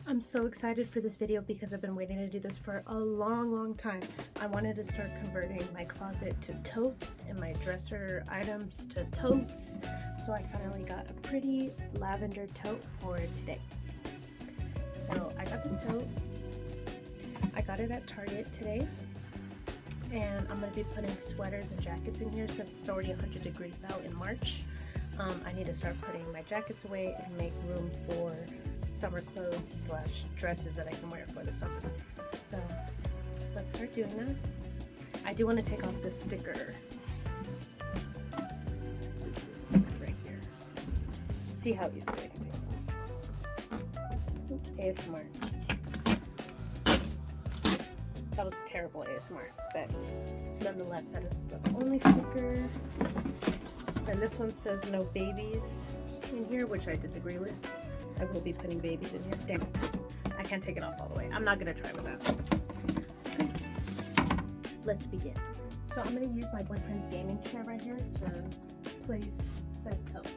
I'm so excited for this video because I've been waiting to do this for a long time. I wanted to start converting my closet to totes and my dresser items to totes. So I finally got a pretty lavender tote for today. So I got this tote. I got it at Target today. And I'm going to be putting sweaters and jackets in here since it's already 100 degrees out in March. I need to start putting my jackets away and make room for summer clothes / dresses that I can wear for the summer. So let's start doing that. I do want to take off this sticker right here. See how easily I can take it off. ASMR. That was terrible ASMR, but nonetheless, that is the only sticker. And this one says no babies in here, which I disagree with. I will be putting babies in here. Damn it. I can't take it off all the way. I'm not going to try with that. Okay. Let's begin. So I'm going to use my boyfriend's gaming chair right here to place said tote.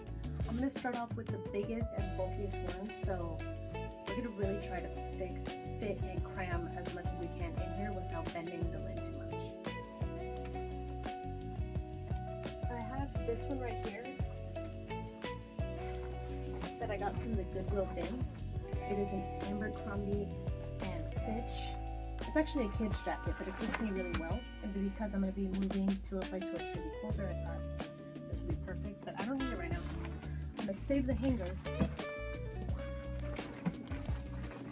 I'm going to start off with the biggest and bulkiest one. So we're going to really try to fit and cram as much as we can in here without bending the lid too much. I have this one right here that I got from the Goodwill bins. It is an Abercrombie and Fitch. It's actually a kid's jacket, but it fits me really well. And because I'm going to be moving to a place where it's going to be colder, I thought this would be perfect. But I don't need it right now. I'm going to save the hanger.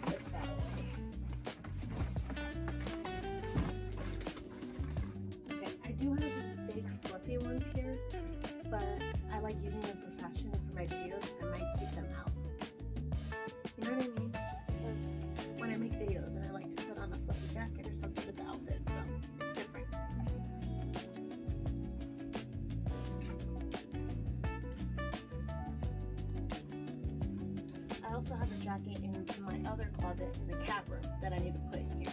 Put that away. Okay, I do have these big fluffy ones here, but I like using them for fashion and for my videos. I might keep them out. You know what I mean? Just because when I make videos and I like to put on a fluffy jacket or something with the outfit, so it's different. I also have a jacket in my other closet in the cat room that I need to put in here.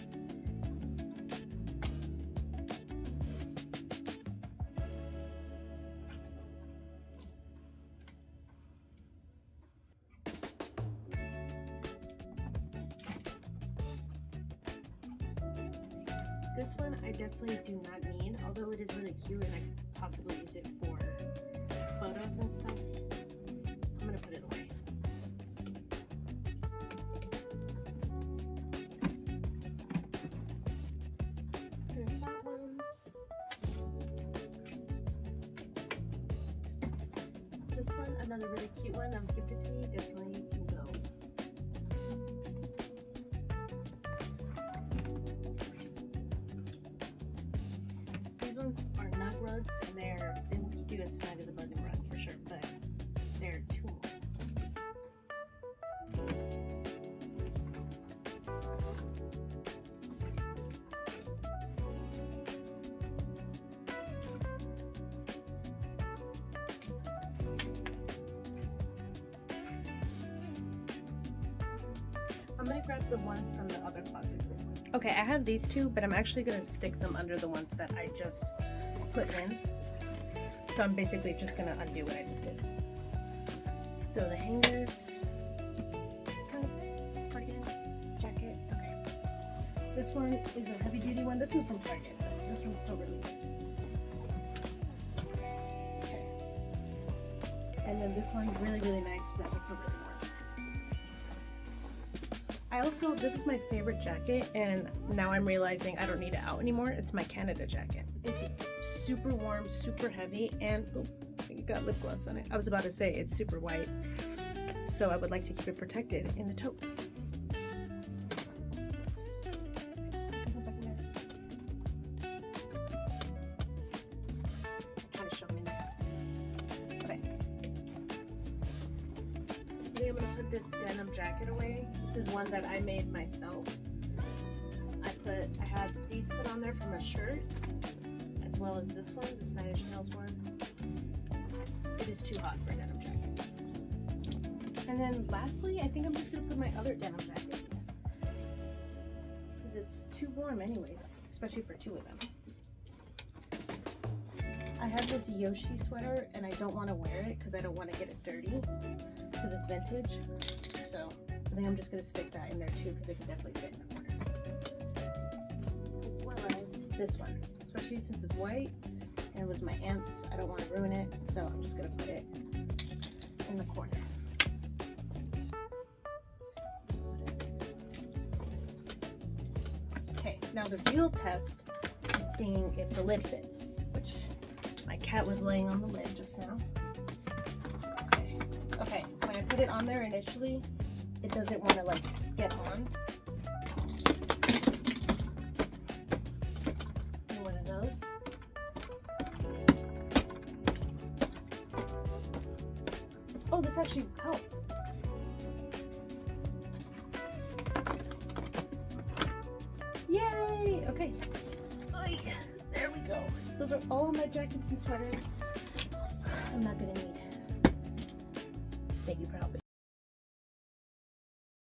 This one I definitely do not need, although it is really cute and I could possibly use it for photos and stuff. I'm gonna put it away. There's that one. This one, another really cute one that was gifted to me, definitely can go. These ones are nug rugs, and they will keep you as snug as a bug and rug for sure, but they're too long. I'm gonna grab the one from the other closet. Okay, I have these two, but I'm actually gonna stick them under the ones that I just put in. So I'm basically just gonna undo what I just did. Throw the hangers. Cardigan, jacket. Okay. This one is a heavy duty one. This one's from Target, but this one's still really good. Okay. And then this one, really nice, but also really warm. This is my favorite jacket, and now I'm realizing I don't need it out anymore. It's my Canada jacket. It's super warm, super heavy, and it got lip gloss on it. I was about to say it's super white, so I would like to keep it protected in the tote. Trying to shove them in there. Okay. I think I'm gonna put this denim jacket away. This is one that I made myself. I had these put on there from a shirt, as well as this one, this Nine Inch Nails one. It is too hot for a denim jacket. And then lastly, I think I'm just gonna put my other denim jacket in, because it's too warm anyways, especially for two of them. I have this Yoshi sweater and I don't want to wear it because I don't want to get it dirty because it's vintage. So I think I'm just gonna stick that in there too because it can definitely fit in the corner. As well as this one, especially since it's white and it was my aunt's. I don't want to ruin it, so I'm just gonna put it in the corner. Okay, now the real test is seeing if the lid fits, which my cat was laying on the lid just now. Okay, when I put it on there initially, it doesn't want to like get on. Do one of those. Oh, this actually helped. Yay! Okay. Oy, there we go. Those are all my jackets and sweaters I'm not gonna need. Thank you for helping.